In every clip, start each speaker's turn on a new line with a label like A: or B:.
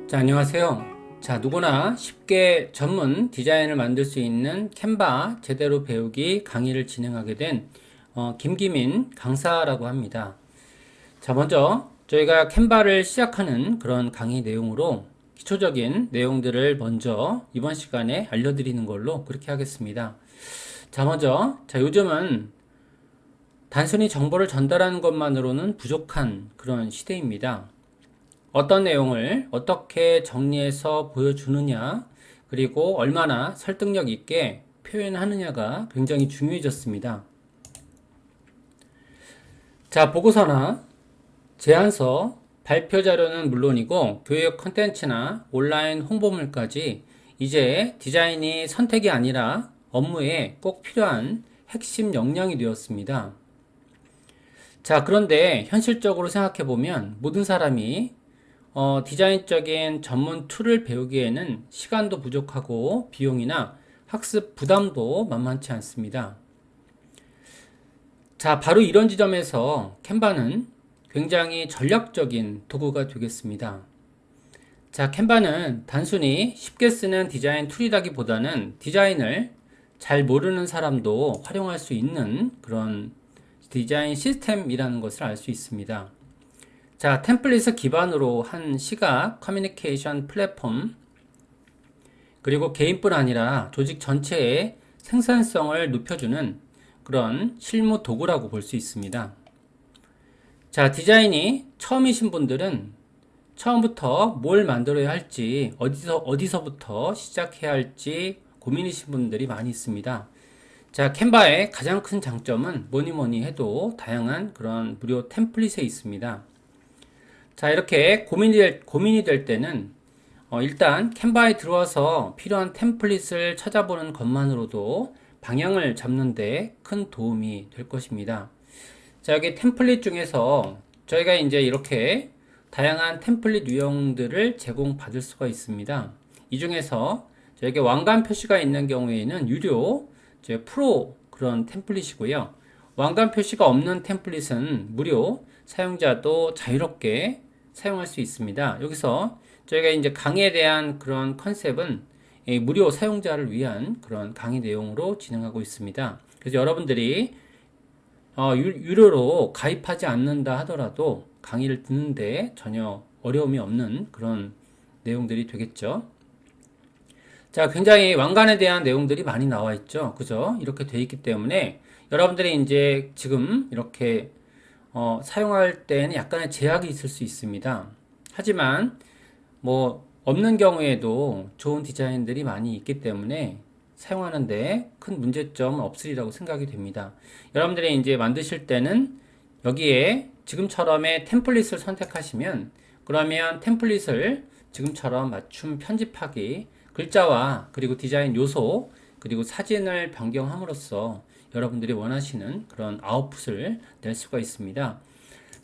A: 자, 안녕하세요. 자, 누구나 쉽게 전문 디자인을 만들 수 있는 캔바 제대로 배우기 강의를 진행하게 된 김기민 강사라고 합니다. 자, 먼저 저희가 캔바를 시작하는 그런 강의 내용으로 기초적인 내용들을 먼저 이번 시간에 알려드리는 걸로 그렇게 하겠습니다. 자, 먼저 요즘은 단순히 정보를 전달하는 것만으로는 부족한 그런 시대입니다. 어떤 내용을 어떻게 정리해서 보여주느냐, 그리고 얼마나 설득력 있게 표현하느냐가 굉장히 중요해졌습니다. 자, 보고서나 제안서, 발표 자료는 물론이고 교육 콘텐츠나 온라인 홍보물까지 이제 디자인이 선택이 아니라 업무에 꼭 필요한 핵심 역량이 되었습니다. 자, 그런데 현실적으로 생각해보면 모든 사람이 디자인적인 전문 툴을 배우기에는 시간도 부족하고 비용이나 학습 부담도 만만치 않습니다. 자, 바로 이런 지점에서 캔바는 굉장히 전략적인 도구가 되겠습니다. 자, 캔바는 단순히 쉽게 쓰는 디자인 툴이라기보다는 디자인을 잘 모르는 사람도 활용할 수 있는 그런 디자인 시스템이라는 것을 알 수 있습니다. 자, 템플릿을 기반으로 한 시각 커뮤니케이션 플랫폼, 그리고 개인뿐 아니라 조직 전체의 생산성을 높여주는 그런 실무 도구라고 볼 수 있습니다. 자, 디자인이 처음이신 분들은 처음부터 뭘 만들어야 할지, 어디서부터 시작해야 할지 고민이신 분들이 많이 있습니다. 자, 캔바의 가장 큰 장점은 뭐니 해도 다양한 그런 무료 템플릿에 있습니다. 자, 이렇게 고민이 될 때는 일단 캔바에 들어와서 필요한 템플릿을 찾아보는 것만으로도 방향을 잡는 데 큰 도움이 될 것입니다. 자, 여기 템플릿 중에서 저희가 이제 이렇게 다양한 템플릿 유형들을 제공받을 수가 있습니다. 이 중에서 저에게 왕관 표시가 있는 경우에는 유료, 프로 그런 템플릿이고요. 왕관 표시가 없는 템플릿은 무료, 사용자도 자유롭게 사용할 수 있습니다. 여기서 저희가 이제 강의에 대한 그런 컨셉은 무료 사용자를 위한 그런 강의 내용으로 진행하고 있습니다. 그래서 여러분들이 유료로 가입하지 않는다 하더라도 강의를 듣는데 전혀 어려움이 없는 그런 내용들이 되겠죠. 자, 굉장히 왕관에 대한 내용들이 많이 나와 있죠. 그죠? 이렇게 돼 있기 때문에 여러분들이 이제 지금 이렇게 사용할 때는 약간의 제약이 있을 수 있습니다. 하지만 뭐 없는 경우에도 좋은 디자인들이 많이 있기 때문에 사용하는데 큰 문제점은 없으리라고 생각이 됩니다. 여러분들이 이제 만드실 때는 여기에 지금처럼의 템플릿을 선택하시면 그러면 템플릿을 지금처럼 맞춤 편집하기, 글자와 그리고 디자인 요소, 그리고 사진을 변경함으로써 여러분들이 원하시는 그런 아웃풋을 낼 수가 있습니다.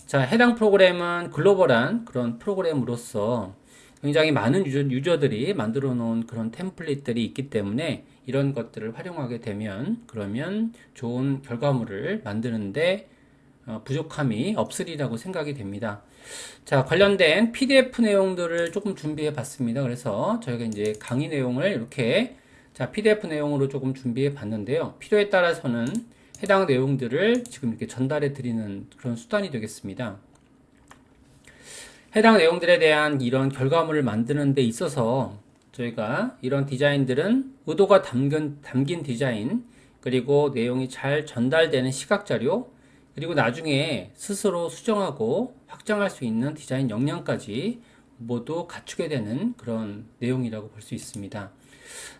A: 자, 해당 프로그램은 글로벌한 그런 프로그램으로서 굉장히 많은 유저들이 만들어 놓은 그런 템플릿들이 있기 때문에 이런 것들을 활용하게 되면 그러면 좋은 결과물을 만드는데 부족함이 없으리라고 생각이 됩니다. 자, 관련된 PDF 내용들을 조금 준비해 봤습니다. 그래서 저희가 이제 강의 내용을 이렇게 PDF 내용으로 조금 준비해 봤는데요. 필요에 따라서는 해당 내용들을 지금 이렇게 전달해 드리는 그런 수단이 되겠습니다. 해당 내용들에 대한 이런 결과물을 만드는 데 있어서 저희가 이런 디자인들은 의도가 담긴 디자인, 그리고 내용이 잘 전달되는 시각자료, 그리고 나중에 스스로 수정하고 확장할 수 있는 디자인 역량까지 모두 갖추게 되는 그런 내용이라고 볼 수 있습니다.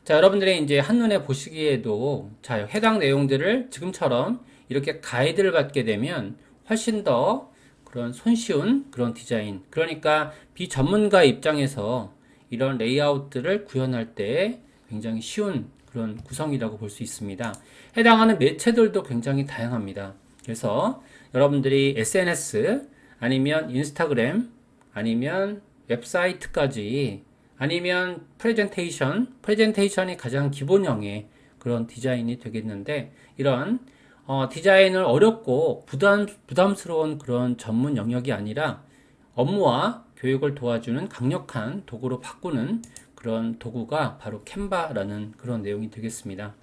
A: 자, 여러분들이 이제 한눈에 보시기에도 해당 내용들을 지금처럼 이렇게 가이드를 받게 되면 훨씬 더 그런 손쉬운 그런 디자인, 그러니까 비전문가 입장에서 이런 레이아웃들을 구현할 때 굉장히 쉬운 그런 구성이라고 볼 수 있습니다. 해당하는 매체들도 굉장히 다양합니다. 그래서 여러분들이 SNS 아니면 인스타그램 아니면 웹사이트까지 아니면 프레젠테이션이 가장 기본형의 그런 디자인이 되겠는데 이런 디자인을 어렵고 부담스러운 그런 전문 영역이 아니라 업무와 교육을 도와주는 강력한 도구로 바꾸는 그런 도구가 바로 캔바라는 그런 내용이 되겠습니다.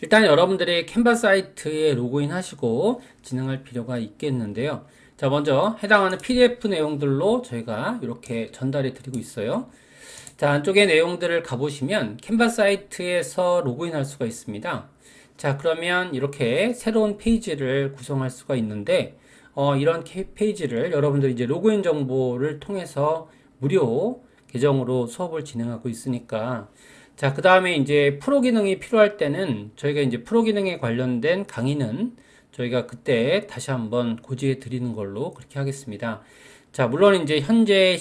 A: 일단 여러분들이 캔바 사이트에 로그인 하시고 진행할 필요가 있겠는데요. 자, 먼저 해당하는 PDF 내용들로 저희가 이렇게 전달해 드리고 있어요. 자, 안쪽에 내용들을 가보시면 캔바 사이트에서 로그인 할 수가 있습니다. 자, 그러면 이렇게 새로운 페이지를 구성할 수가 있는데 이런 페이지를 여러분들이 이제 로그인 정보를 통해서 무료 계정으로 수업을 진행하고 있으니까, 자, 그 다음에 이제 프로 기능이 필요할 때는 저희가 이제 프로 기능에 관련된 강의는 저희가 그때 다시 한번 고지해 드리는 걸로 그렇게 하겠습니다. 자, 물론 이제 현재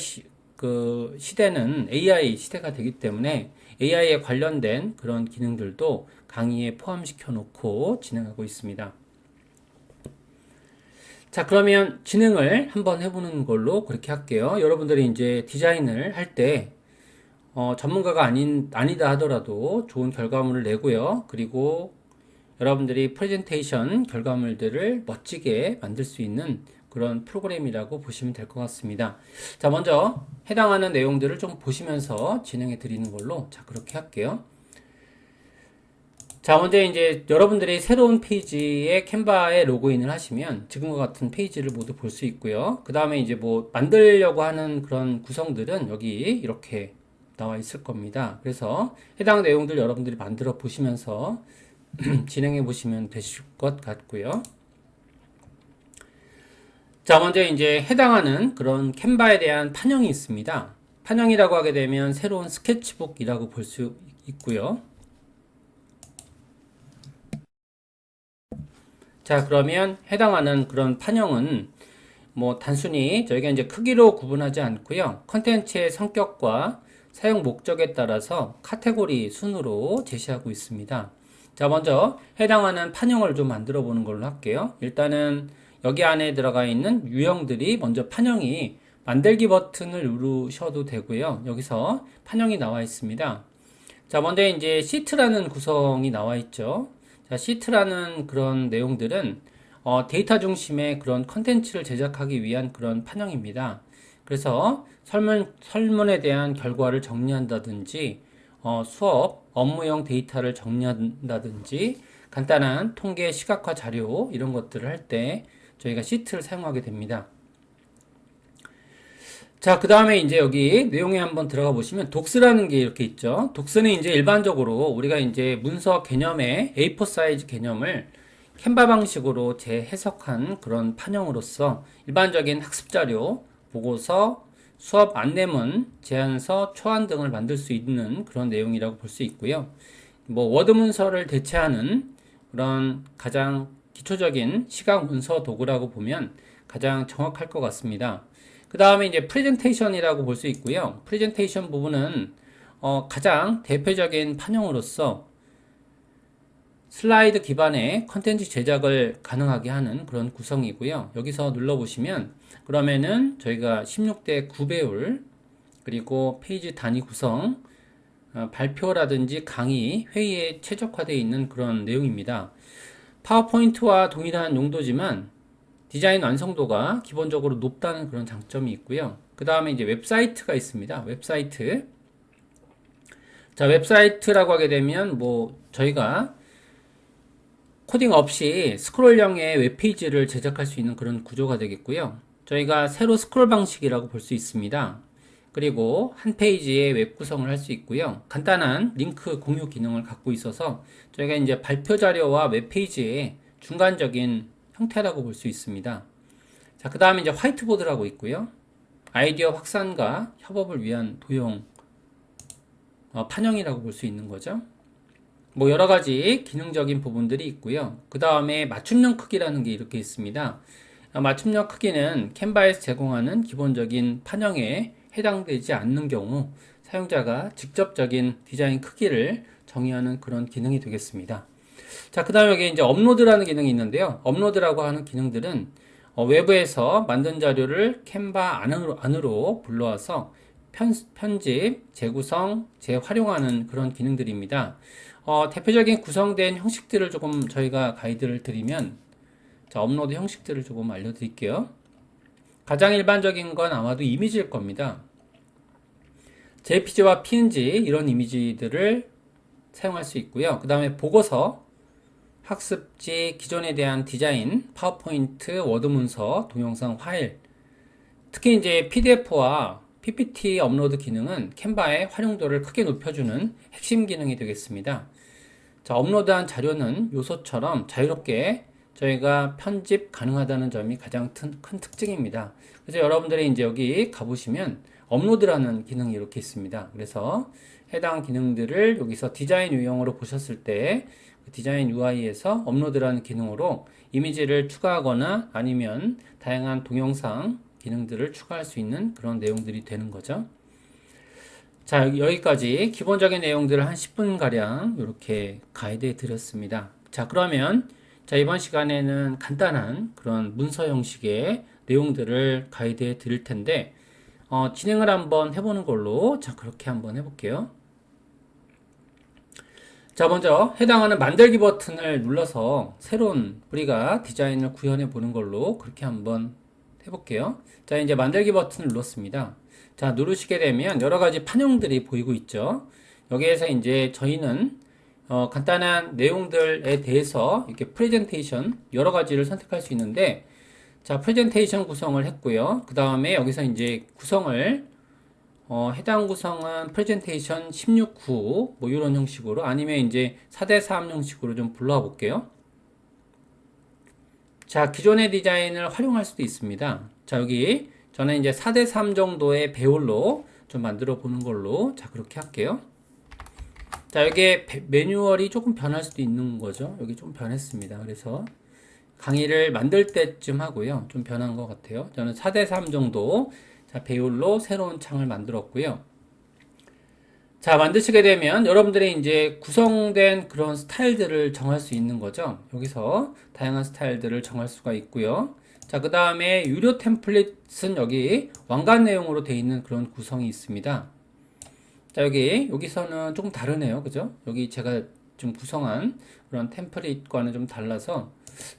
A: 그 시대는 AI 시대가 되기 때문에 AI에 관련된 그런 기능들도 강의에 포함시켜 놓고 진행하고 있습니다. 자, 그러면 진행을 한번 해보는 걸로 그렇게 할게요. 여러분들이 이제 디자인을 할 때 전문가가 아니다 하더라도 좋은 결과물을 내고요. 그리고 여러분들이 프레젠테이션 결과물들을 멋지게 만들 수 있는 그런 프로그램이라고 보시면 될 것 같습니다. 자, 먼저 해당하는 내용들을 좀 보시면서 진행해 드리는 걸로 자, 그렇게 할게요. 자, 먼저 이제 여러분들이 새로운 페이지에 캔바에 로그인을 하시면 지금과 같은 페이지를 모두 볼 수 있고요. 그 다음에 이제 뭐 만들려고 하는 그런 구성들은 여기 이렇게 나와 있을 겁니다. 그래서 해당 내용들 여러분들이 만들어 보시면서 진행해 보시면 되실 것 같고요. 자, 먼저 이제 해당하는 그런 캔바에 대한 판형이 있습니다. 판형이라고 하게 되면 새로운 스케치북이라고 볼 수 있고요. 자, 그러면 해당하는 그런 판형은 뭐 단순히 저희가 이제 크기로 구분하지 않고요. 컨텐츠의 성격과 사용 목적에 따라서 카테고리 순으로 제시하고 있습니다. 자, 먼저 해당하는 판형을 좀 만들어 보는 걸로 할게요. 일단은 여기 안에 들어가 있는 유형들이 먼저 판형이 만들기 버튼을 누르셔도 되고요. 여기서 판형이 나와 있습니다. 자, 먼저 이제 시트라는 구성이 나와 있죠. 자, 시트라는 그런 내용들은 데이터 중심의 그런 컨텐츠를 제작하기 위한 그런 판형입니다. 그래서 설문에 대한 결과를 정리한다든지, 수업, 업무용 데이터를 정리한다든지, 간단한 통계 시각화 자료, 이런 것들을 할 때 저희가 시트를 사용하게 됩니다. 자, 그 다음에 이제 여기 내용에 한번 들어가 보시면 독스라는 게 이렇게 있죠. 독스는 이제 일반적으로 우리가 이제 문서 개념의 A4 사이즈 개념을 캔바 방식으로 재해석한 그런 판형으로서 일반적인 학습 자료, 보고서, 수업 안내문, 제안서, 초안 등을 만들 수 있는 그런 내용이라고 볼 수 있고요. 뭐 워드 문서를 대체하는 그런 가장 기초적인 시각 문서 도구라고 보면 가장 정확할 것 같습니다. 그 다음에 이제 프레젠테이션이라고 볼 수 있고요. 프레젠테이션 부분은 가장 대표적인 판형으로서 슬라이드 기반의 컨텐츠 제작을 가능하게 하는 그런 구성이고요. 여기서 눌러보시면 그러면은 저희가 16대 9배율 그리고 페이지 단위 구성 발표라든지 강의, 회의에 최적화되어 있는 그런 내용입니다. 파워포인트와 동일한 용도지만 디자인 완성도가 기본적으로 높다는 그런 장점이 있고요. 그 다음에 이제 웹사이트가 있습니다. 웹사이트. 자, 웹사이트라고 하게 되면 뭐 저희가 코딩 없이 스크롤형의 웹페이지를 제작할 수 있는 그런 구조가 되겠고요. 저희가 세로 스크롤 방식이라고 볼 수 있습니다. 그리고 한 페이지에 웹 구성을 할 수 있고요. 간단한 링크 공유 기능을 갖고 있어서 저희가 이제 발표 자료와 웹페이지의 중간적인 형태라고 볼 수 있습니다. 자, 그 다음에 이제 화이트보드라고 있고요. 아이디어 확산과 협업을 위한 도형 판형이라고 볼 수 있는 거죠. 뭐 여러 가지 기능적인 부분들이 있고요. 그 다음에 맞춤형 크기라는 게 이렇게 있습니다. 맞춤형 크기는 캔바에서 제공하는 기본적인 판형에 해당되지 않는 경우 사용자가 직접적인 디자인 크기를 정의하는 그런 기능이 되겠습니다. 자, 그 다음에 여기 이제 업로드라는 기능이 있는데요. 업로드라고 하는 기능들은 외부에서 만든 자료를 캔바 안으로 불러와서 편집, 재구성, 재활용하는 그런 기능들입니다. 대표적인 구성된 형식들을 조금 저희가 가이드를 드리면, 자, 업로드 형식들을 조금 알려드릴게요. 가장 일반적인 건 아마도 이미지일 겁니다. JPG와 PNG 이런 이미지들을 사용할 수 있고요. 그 다음에 보고서, 학습지, 기존에 대한 디자인, 파워포인트, 워드 문서, 동영상 파일, 특히 이제 PDF와 PPT 업로드 기능은 캔바의 활용도를 크게 높여주는 핵심 기능이 되겠습니다. 자, 업로드한 자료는 요소처럼 자유롭게 저희가 편집 가능하다는 점이 가장 큰 특징입니다. 그래서 여러분들이 이제 여기 가보시면 업로드라는 기능이 이렇게 있습니다. 그래서 해당 기능들을 여기서 디자인 유형으로 보셨을 때 디자인 UI에서 업로드라는 기능으로 이미지를 추가하거나 아니면 다양한 동영상 기능들을 추가할 수 있는 그런 내용들이 되는 거죠. 자, 여기까지 기본적인 내용들을 한 10분가량 이렇게 가이드해 드렸습니다. 자, 그러면 이번 시간에는 간단한 그런 문서 형식의 내용들을 가이드해 드릴 텐데 진행을 한번 해보는 걸로 자, 그렇게 한번 해볼게요. 자, 먼저 해당하는 만들기 버튼을 눌러서 새로운 우리가 디자인을 구현해 보는 걸로 그렇게 한번 해볼게요. 자, 이제 만들기 버튼을 눌렀습니다. 자, 누르시게 되면 여러 가지 판형들이 보이고 있죠. 여기에서 이제 저희는 간단한 내용들에 대해서 이렇게 프레젠테이션 여러 가지를 선택할 수 있는데, 자, 프레젠테이션 구성을 했고요. 그 다음에 여기서 이제 구성을 해당 구성은 프레젠테이션 16구 뭐 이런 형식으로 아니면 이제 4대3 형식으로 좀 불러와 볼게요. 자, 기존의 디자인을 활용할 수도 있습니다. 자, 여기 저는 이제 4대3 정도의 배열로 좀 만들어 보는 걸로 자, 그렇게 할게요. 자, 여기에 매뉴얼이 조금 변할 수도 있는 거죠. 여기 좀 변했습니다. 그래서 강의를 만들 때쯤 하고요. 좀 변한 것 같아요. 저는 4대3 정도 자, 배열로 새로운 창을 만들었고요. 자, 만드시게 되면 여러분들이 이제 구성된 그런 스타일들을 정할 수 있는 거죠. 여기서 다양한 스타일들을 정할 수가 있고요. 자, 그 다음에 유료 템플릿은 여기 왕관 내용으로 되어 있는 그런 구성이 있습니다. 자, 여기서는 조금 다르네요. 그죠? 여기 제가 좀 구성한 그런 템플릿과는 좀 달라서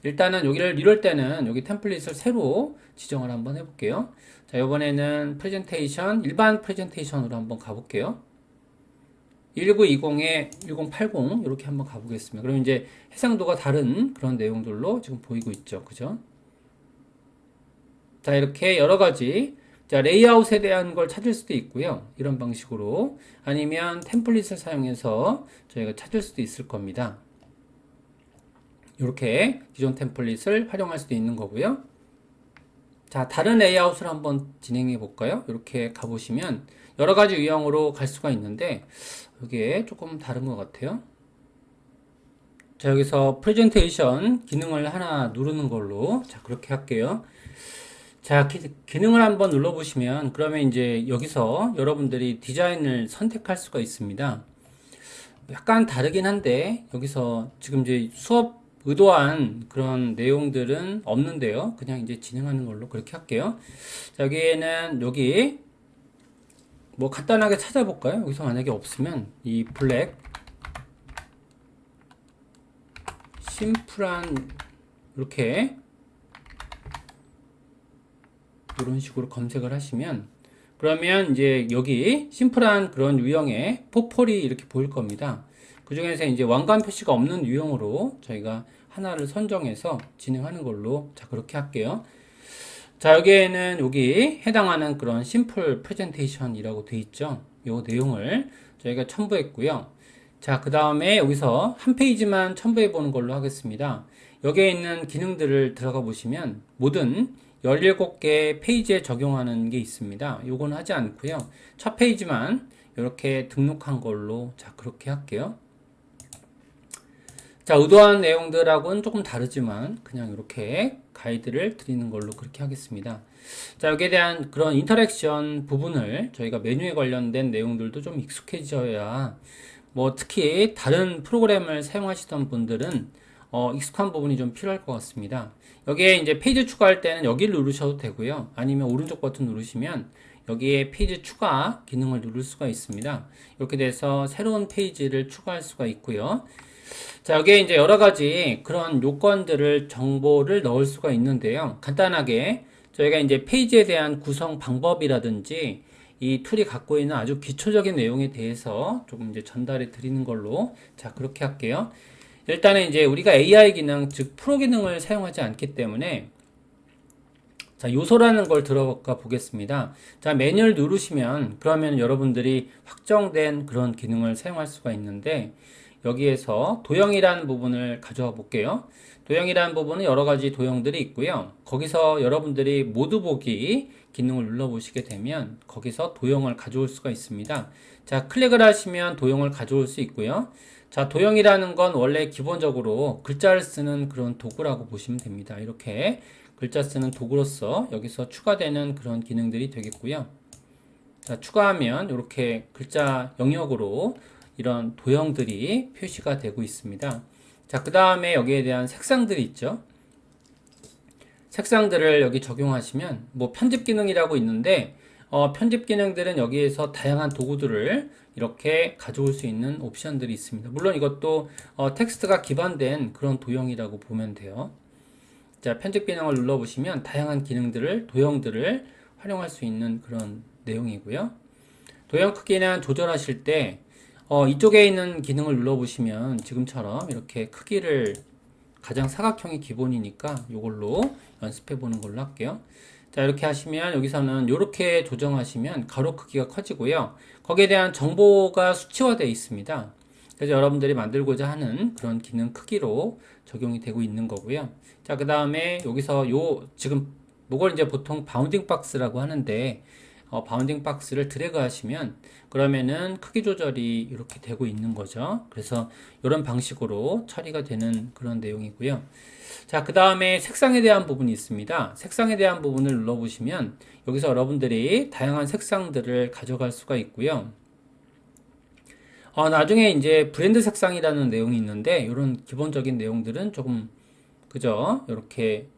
A: 일단은 여기를 이럴 때는 여기 템플릿을 새로 지정을 한번 해볼게요. 자, 이번에는 프레젠테이션, 일반 프레젠테이션으로 한번 가볼게요. 1920에 1080 이렇게 한번 가보겠습니다. 그럼 이제 해상도가 다른 그런 내용들로 지금 보이고 있죠. 그죠? 자, 이렇게 여러 가지 자, 레이아웃에 대한 걸 찾을 수도 있고요. 이런 방식으로 아니면 템플릿을 사용해서 저희가 찾을 수도 있을 겁니다. 이렇게 기존 템플릿을 활용할 수도 있는 거고요. 자, 다른 레이아웃을 한번 진행해 볼까요? 이렇게 가보시면 여러 가지 유형으로 갈 수가 있는데 이게 조금 다른 것 같아요. 자, 여기서 프레젠테이션 기능을 하나 누르는 걸로 자, 그렇게 할게요. 자, 기능을 한번 눌러보시면 그러면 이제 여기서 여러분들이 디자인을 선택할 수가 있습니다. 약간 다르긴 한데 여기서 지금 이제 수업 의도한 그런 내용들은 없는데요. 그냥 이제 진행하는 걸로 그렇게 할게요. 자, 여기에는 여기 뭐 간단하게 찾아볼까요? 여기서 만약에 없으면 이 블랙 심플한 이렇게 이런 식으로 검색을 하시면 그러면 이제 여기 심플한 그런 유형의 포폴이 이렇게 보일 겁니다. 그 중에서 이제 왕관 표시가 없는 유형으로 저희가 하나를 선정해서 진행하는 걸로 자, 그렇게 할게요. 자, 여기에는 여기 해당하는 그런 심플 프레젠테이션이라고 되어 있죠. 요 내용을 저희가 첨부했고요. 자, 그 다음에 여기서 한 페이지만 첨부해 보는 걸로 하겠습니다. 여기에 있는 기능들을 들어가 보시면 모든 17개 페이지에 적용하는 게 있습니다. 요건 하지 않고요. 첫 페이지만 이렇게 등록한 걸로 자, 그렇게 할게요. 자, 의도한 내용들하고는 조금 다르지만 그냥 이렇게 가이드를 드리는 걸로 그렇게 하겠습니다. 자, 여기에 대한 그런 인터랙션 부분을 저희가 메뉴에 관련된 내용들도 좀 익숙해져야 뭐 특히 다른 프로그램을 사용하시던 분들은 익숙한 부분이 좀 필요할 것 같습니다. 여기에 이제 페이지 추가할 때는 여기를 누르셔도 되고요. 아니면 오른쪽 버튼 누르시면 여기에 페이지 추가 기능을 누를 수가 있습니다. 이렇게 돼서 새로운 페이지를 추가할 수가 있고요. 자, 여기에 이제 여러 가지 그런 요건들을 정보를 넣을 수가 있는데요. 간단하게 저희가 이제 페이지에 대한 구성 방법이라든지 이 툴이 갖고 있는 아주 기초적인 내용에 대해서 조금 이제 전달해 드리는 걸로, 자, 그렇게 할게요. 일단은 이제 우리가 AI 기능, 즉 프로 기능을 사용하지 않기 때문에, 자, 요소라는 걸 들어가 보겠습니다. 자, 메뉴를 누르시면 그러면 여러분들이 확정된 그런 기능을 사용할 수가 있는데, 여기에서 도형이라는 부분을 가져와 볼게요. 도형이라는 부분은 여러 가지 도형들이 있고요. 거기서 여러분들이 모두 보기 기능을 눌러 보시게 되면 거기서 도형을 가져올 수가 있습니다. 자, 클릭을 하시면 도형을 가져올 수 있고요. 자, 도형이라는 건 원래 기본적으로 글자를 쓰는 그런 도구라고 보시면 됩니다. 이렇게 글자 쓰는 도구로서 여기서 추가되는 그런 기능들이 되겠고요. 자, 추가하면 이렇게 글자 영역으로 이런 도형들이 표시가 되고 있습니다. 자, 그 다음에 여기에 대한 색상들이 있죠. 색상들을 여기 적용하시면 뭐 편집 기능이라고 있는데, 편집 기능들은 여기에서 다양한 도구들을 이렇게 가져올 수 있는 옵션들이 있습니다. 물론 이것도 텍스트가 기반된 그런 도형이라고 보면 돼요. 자, 편집 기능을 눌러보시면 다양한 기능들을, 도형들을 활용할 수 있는 그런 내용이고요. 도형 크기는 조절하실 때 이쪽에 있는 기능을 눌러보시면 지금처럼 이렇게 크기를, 가장 사각형이 기본이니까 이걸로 연습해 보는 걸로 할게요. 자, 이렇게 하시면 여기서는 이렇게 조정하시면 가로 크기가 커지고요. 거기에 대한 정보가 수치화되어 있습니다. 그래서 여러분들이 만들고자 하는 그런 기능 크기로 적용이 되고 있는 거고요. 자, 그 다음에 여기서 지금 이걸 이제 보통 바운딩 박스라고 하는데, 바운딩 박스를 드래그 하시면 그러면은 크기 조절이 이렇게 되고 있는 거죠. 그래서 이런 방식으로 처리가 되는 그런 내용이고요. 자, 그 다음에 색상에 대한 부분이 있습니다. 색상에 대한 부분을 눌러보시면 여기서 여러분들이 다양한 색상들을 가져갈 수가 있고요. 나중에 이제 브랜드 색상이라는 내용이 있는데, 이런 기본적인 내용들은 조금, 그죠? 이렇게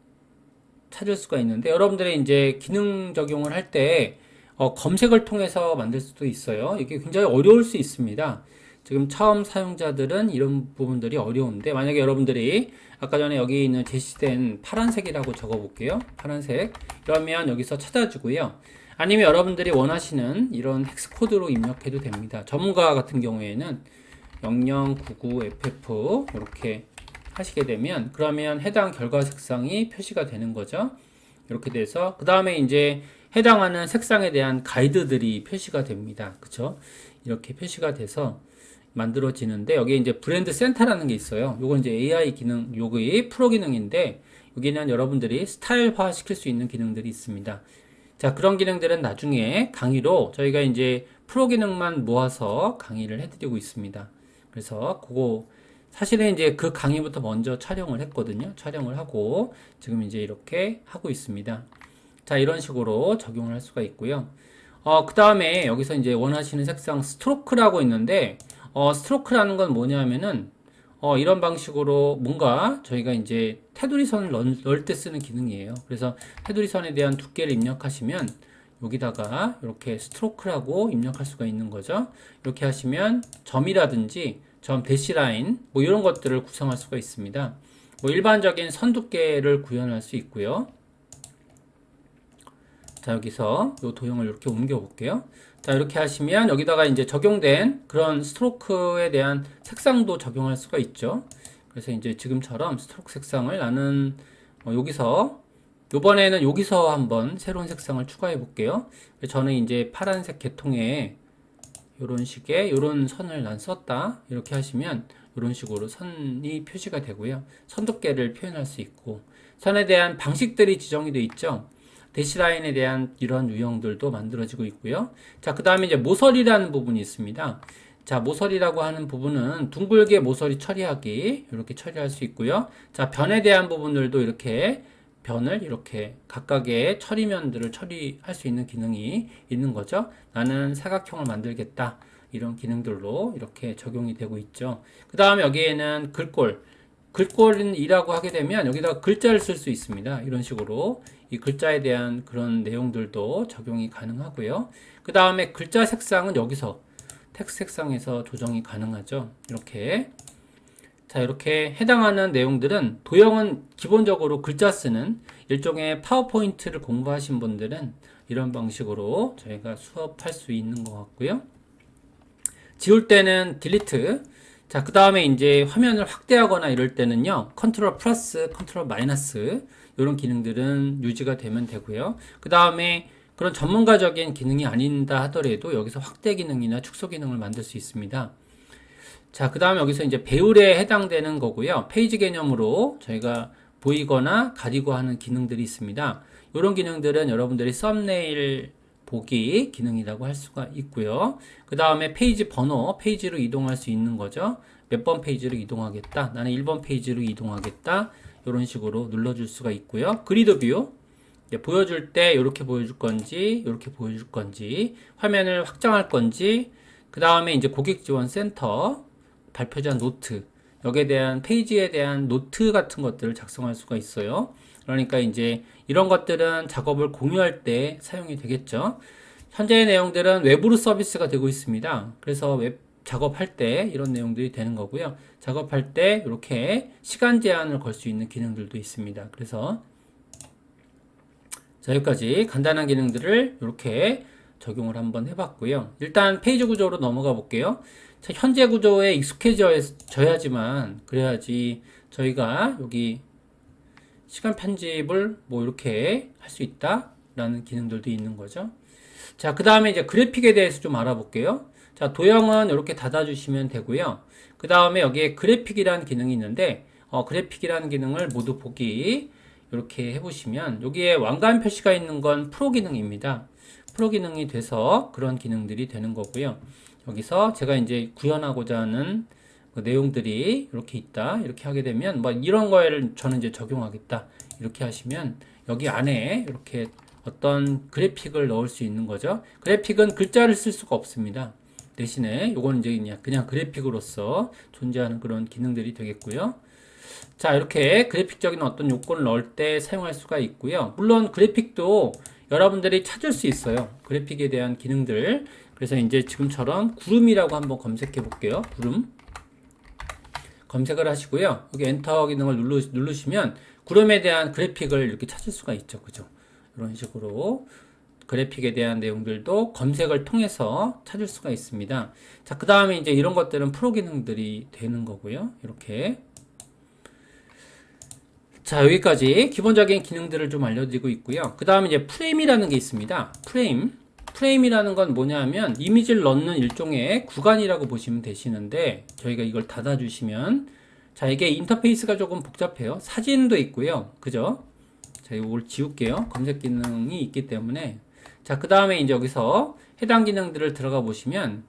A: 찾을 수가 있는데, 여러분들이 이제 기능 적용을 할 때 검색을 통해서 만들 수도 있어요. 이게 굉장히 어려울 수 있습니다. 지금 처음 사용자들은 이런 부분들이 어려운데, 만약에 여러분들이 아까 전에 여기 있는 제시된 파란색이라고 적어 볼게요. 파란색. 그러면 여기서 찾아주고요. 아니면 여러분들이 원하시는 이런 헥스 코드로 입력해도 됩니다. 전문가 같은 경우에는 0099FF 이렇게 하시게 되면 그러면 해당 결과 색상이 표시가 되는 거죠. 이렇게 돼서 그 다음에 이제 해당하는 색상에 대한 가이드들이 표시가 됩니다. 그쵸? 이렇게 표시가 돼서 만들어지는데, 여기 이제 브랜드 센터라는 게 있어요. 요건 이제 AI 기능, 요게 프로 기능인데, 여기는 여러분들이 스타일화 시킬 수 있는 기능들이 있습니다. 자, 그런 기능들은 나중에 강의로 저희가 이제 프로 기능만 모아서 강의를 해드리고 있습니다. 그래서 그거 사실은 이제 그 강의부터 먼저 촬영을 했거든요. 촬영을 하고 지금 이제 이렇게 하고 있습니다. 자, 이런 식으로 적용을 할 수가 있고요. 그 다음에 여기서 이제 원하시는 색상 스트로크라고 있는데, 스트로크라는 건 뭐냐면은, 이런 방식으로 뭔가 저희가 이제 테두리 선을 넣을 때 쓰는 기능이에요. 그래서 테두리 선에 대한 두께를 입력하시면 여기다가 이렇게 스트로크라고 입력할 수가 있는 거죠. 이렇게 하시면 점이라든지 점 대시라인 뭐 이런 것들을 구성할 수가 있습니다. 뭐 일반적인 선 두께를 구현할 수 있고요. 자, 여기서 이 도형을 이렇게 옮겨 볼게요. 자, 이렇게 하시면 여기다가 이제 적용된 그런 스트로크에 대한 색상도 적용할 수가 있죠. 그래서 이제 지금처럼 스트로크 색상을 나는 여기서, 요번에는 여기서 한번 새로운 색상을 추가해 볼게요. 저는 이제 파란색 계통에 이런 식의 이런 선을 난 썼다, 이렇게 하시면 이런 식으로 선이 표시가 되고요. 선 두께를 표현할 수 있고, 선에 대한 방식들이 지정이 되어 있죠. 대시라인에 대한 이런 유형들도 만들어지고 있고요. 자, 그 다음에 이제 모서리라는 부분이 있습니다. 자, 모서리라고 하는 부분은 둥글게 모서리 처리하기, 이렇게 처리할 수 있고요. 자, 변에 대한 부분들도 이렇게 변을 이렇게 각각의 처리면들을 처리할 수 있는 기능이 있는 거죠. 나는 사각형을 만들겠다, 이런 기능들로 이렇게 적용이 되고 있죠. 그 다음에 여기에는 글꼴이라고 하게 되면 여기다가 글자를 쓸 수 있습니다. 이런 식으로 이 글자에 대한 그런 내용들도 적용이 가능하고요. 그 다음에 글자 색상은 여기서 텍스트 색상에서 조정이 가능하죠. 이렇게. 자, 자, 이렇게 해당하는 내용들은 도형은 기본적으로 글자 쓰는 일종의 파워포인트를 공부하신 분들은 이런 방식으로 저희가 수업할 수 있는 것 같고요. 지울 때는 딜리트. 자, 그 다음에 이제 화면을 확대하거나 이럴 때는요, 컨트롤 플러스, 컨트롤 마이너스 이런 기능들은 유지가 되면 되고요. 그 다음에 그런 전문가적인 기능이 아닌다 하더라도 여기서 확대 기능이나 축소 기능을 만들 수 있습니다. 자, 그 다음 여기서 이제 배열에 해당되는 거고요. 페이지 개념으로 저희가 보이거나 가리고 하는 기능들이 있습니다. 이런 기능들은 여러분들이 썸네일 보기 기능이라고 할 수가 있고요. 그 다음에 페이지 번호, 페이지로 이동할 수 있는 거죠. 몇 번 페이지로 이동하겠다. 나는 1번 페이지로 이동하겠다. 이런 식으로 눌러줄 수가 있고요. 그리드 뷰. 보여줄 때 이렇게 보여줄 건지, 이렇게 보여줄 건지, 화면을 확장할 건지, 그 다음에 이제 고객 지원 센터, 발표자 노트, 여기에 대한 페이지에 대한 노트 같은 것들을 작성할 수가 있어요. 그러니까 이제 이런 것들은 작업을 공유할 때 사용이 되겠죠. 현재의 내용들은 외부로 서비스가 되고 있습니다. 그래서 웹 작업할 때 이런 내용들이 되는 거고요. 작업할 때 이렇게 시간 제한을 걸 수 있는 기능들도 있습니다. 그래서 자, 여기까지 간단한 기능들을 이렇게 적용을 한번 해봤고요. 일단 페이지 구조로 넘어가 볼게요. 자, 현재 구조에 익숙해져야지만 그래야지 저희가 여기 시간 편집을 뭐 이렇게 할 수 있다라는 기능들도 있는 거죠. 자, 그 다음에 이제 그래픽에 대해서 좀 알아볼게요. 자, 도형은 이렇게 닫아주시면 되고요. 그 다음에 여기에 그래픽이라는 기능이 있는데 그래픽이라는 기능을 모두 보기 이렇게 해보시면 여기에 왕관 표시가 있는 건 프로 기능입니다. 프로 기능이 돼서 그런 기능들이 되는 거고요. 여기서 제가 이제 구현하고자 하는 그 내용들이 이렇게 있다. 이렇게 하게 되면 뭐 이런 거를 저는 이제 적용하겠다. 이렇게 하시면 여기 안에 이렇게 어떤 그래픽을 넣을 수 있는 거죠. 그래픽은 글자를 쓸 수가 없습니다. 대신에 요거는 이제 그냥 그래픽으로서 존재하는 그런 기능들이 되겠고요. 자, 이렇게 그래픽적인 어떤 요건을 넣을 때 사용할 수가 있고요. 물론 그래픽도 여러분들이 찾을 수 있어요. 그래픽에 대한 기능들. 그래서 이제 지금처럼 구름이라고 한번 검색해 볼게요. 구름. 검색을 하시고요. 여기 엔터 기능을 누르시면 구름에 대한 그래픽을 이렇게 찾을 수가 있죠. 그죠? 이런 식으로 그래픽에 대한 내용들도 검색을 통해서 찾을 수가 있습니다. 자, 그 다음에 이제 이런 것들은 프로 기능들이 되는 거고요. 이렇게. 자, 여기까지 기본적인 기능들을 좀 알려드리고 있고요. 그 다음에 이제 프레임이라는 게 있습니다. 프레임이라는 건 뭐냐면 이미지를 넣는 일종의 구간이라고 보시면 되시는데 저희가 이걸 닫아주시면 자, 이게 인터페이스가 조금 복잡해요. 사진도 있고요. 그죠? 자, 이걸 지울게요. 검색 기능이 있기 때문에 자, 그 다음에 이제 여기서 해당 기능들을 들어가 보시면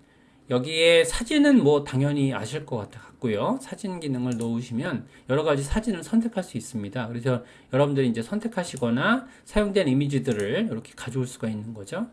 A: 여기에 사진은 뭐 당연히 아실 것 같고요. 사진 기능을 넣으시면 여러 가지 사진을 선택할 수 있습니다. 그래서 여러분들이 이제 선택하시거나 사용된 이미지들을 이렇게 가져올 수가 있는 거죠.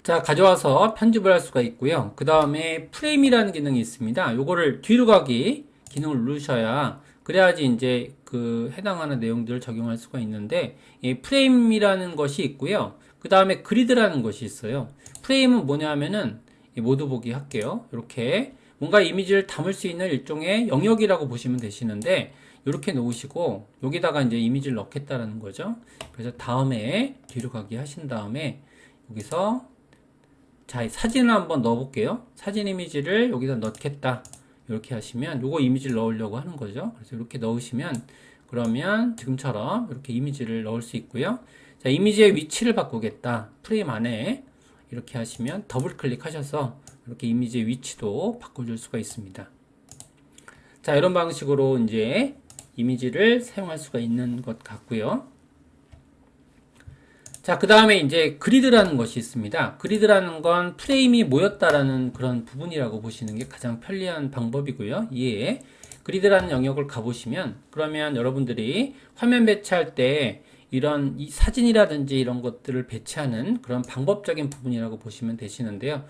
A: 자, 가져와서 편집을 할 수가 있고요. 그 다음에 프레임이라는 기능이 있습니다. 요거를 뒤로 가기 기능을 누르셔야 그래야지 이제 그 해당하는 내용들을 적용할 수가 있는데 이 프레임이라는 것이 있고요. 그 다음에 그리드라는 것이 있어요. 프레임은 뭐냐면은 모두 보기 할게요. 이렇게 뭔가 이미지를 담을 수 있는 일종의 영역이라고 보시면 되시는데 이렇게 놓으시고 여기다가 이제 이미지를 넣겠다라는 거죠. 그래서 다음에 뒤로 가기 하신 다음에 여기서 자, 사진을 한번 넣어 볼게요. 사진 이미지를 여기다 넣겠다. 이렇게 하시면 요거 이미지를 넣으려고 하는 거죠. 그래서 이렇게 넣으시면 그러면 지금처럼 이렇게 이미지를 넣을 수 있고요. 자, 이미지의 위치를 바꾸겠다. 프레임 안에 이렇게 하시면 더블 클릭하셔서 이렇게 이미지의 위치도 바꿔줄 수가 있습니다. 자, 이런 방식으로 이제 이미지를 사용할 수가 있는 것 같고요. 자, 그 다음에 이제 그리드라는 것이 있습니다. 그리드라는 건 프레임이 모였다라는 그런 부분이라고 보시는 게 가장 편리한 방법이고요. 예. 그리드라는 영역을 가보시면 그러면 여러분들이 화면 배치할 때 이런 이 사진이라든지 이런 것들을 배치하는 그런 방법적인 부분이라고 보시면 되시는데요.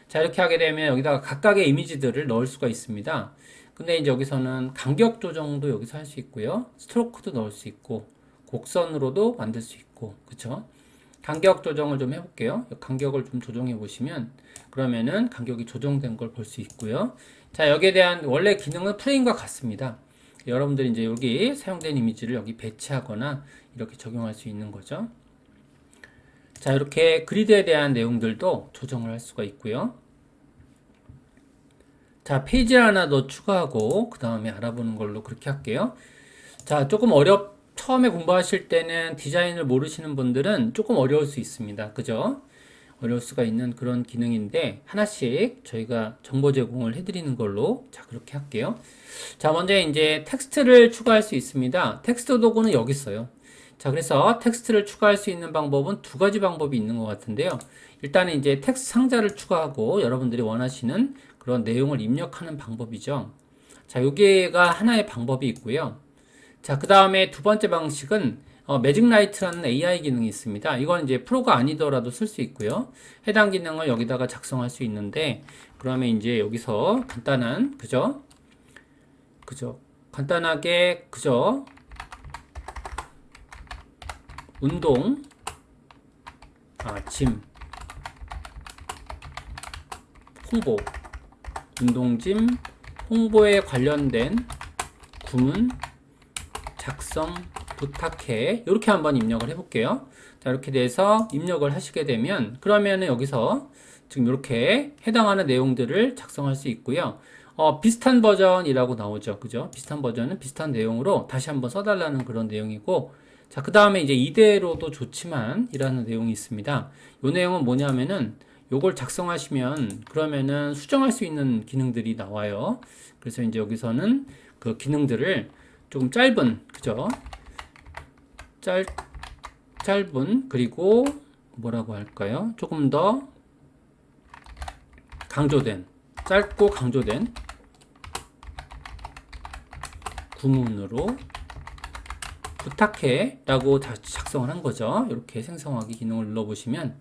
A: 자, 이렇게 하게 되면 여기다가 각각의 이미지들을 넣을 수가 있습니다. 근데 이제 여기서는 간격 조정도 여기서 할 수 있고요. 스트로크도 넣을 수 있고 곡선으로도 만들 수 있고 그쵸? 간격 조정을 좀 해볼게요. 간격을 좀 조정해 보시면 그러면은 간격이 조정된 걸 볼 수 있고요. 자, 여기에 대한 원래 기능은 프레임과 같습니다. 여러분들이 이제 여기 사용된 이미지를 여기 배치하거나 이렇게 적용할 수 있는 거죠. 자, 이렇게 그리드에 대한 내용들도 조정을 할 수가 있고요. 자, 페이지를 하나 더 추가하고 그 다음에 알아보는 걸로 그렇게 할게요. 자, 조금 처음에 공부하실 때는 디자인을 모르시는 분들은 조금 어려울 수 있습니다. 그죠? 어려울 수가 있는 그런 기능인데 하나씩 저희가 정보 제공을 해드리는 걸로 자, 그렇게 할게요. 자, 먼저 이제 텍스트를 추가할 수 있습니다. 텍스트 도구는 여기 있어요. 자, 그래서 텍스트를 추가할 수 있는 방법은 두 가지 방법이 있는 것 같은데요. 일단은 이제 텍스트 상자를 추가하고 여러분들이 원하시는 그런 내용을 입력하는 방법이죠. 자, 여기가 하나의 방법이 있고요. 자, 그 다음에 두 번째 방식은 매직 라이트라는 AI 기능이 있습니다. 이건 이제 프로가 아니더라도 쓸 수 있고요. 해당 기능을 여기다가 작성할 수 있는데, 그러면 이제 여기서 간단한, 간단하게, 운동, 짐, 홍보, 운동짐, 홍보에 관련된 구문, 작성, 부탁해. 이렇게 한번 입력을 해볼게요. 자, 이렇게 돼서 입력을 하시게 되면, 그러면은 여기서 지금 이렇게 해당하는 내용들을 작성할 수 있고요. 비슷한 버전이라고 나오죠. 그죠? 비슷한 버전은 비슷한 내용으로 다시 한번 써달라는 그런 내용이고, 자, 그 다음에 이제 이대로도 좋지만, 이라는 내용이 있습니다. 이 내용은 뭐냐면은, 요걸 작성하시면, 그러면은 수정할 수 있는 기능들이 나와요. 그래서 이제 여기서는 그 기능들을 조금 짧은, 짧은, 그리고 뭐라고 할까요? 조금 더 강조된, 짧고 강조된 구문으로 부탁해 라고 작성을 한 거죠. 이렇게 생성하기 기능을 눌러보시면,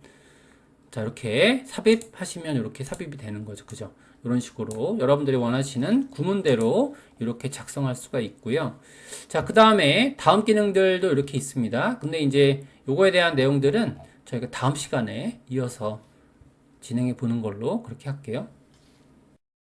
A: 자, 이렇게 삽입하시면 이렇게 삽입이 되는 거죠. 그죠? 이런 식으로 여러분들이 원하시는 구문대로 이렇게 작성할 수가 있고요. 자, 그 다음에 다음 기능들도 이렇게 있습니다. 근데 이제 요거에 대한 내용들은 저희가 다음 시간에 이어서 진행해 보는 걸로 그렇게 할게요.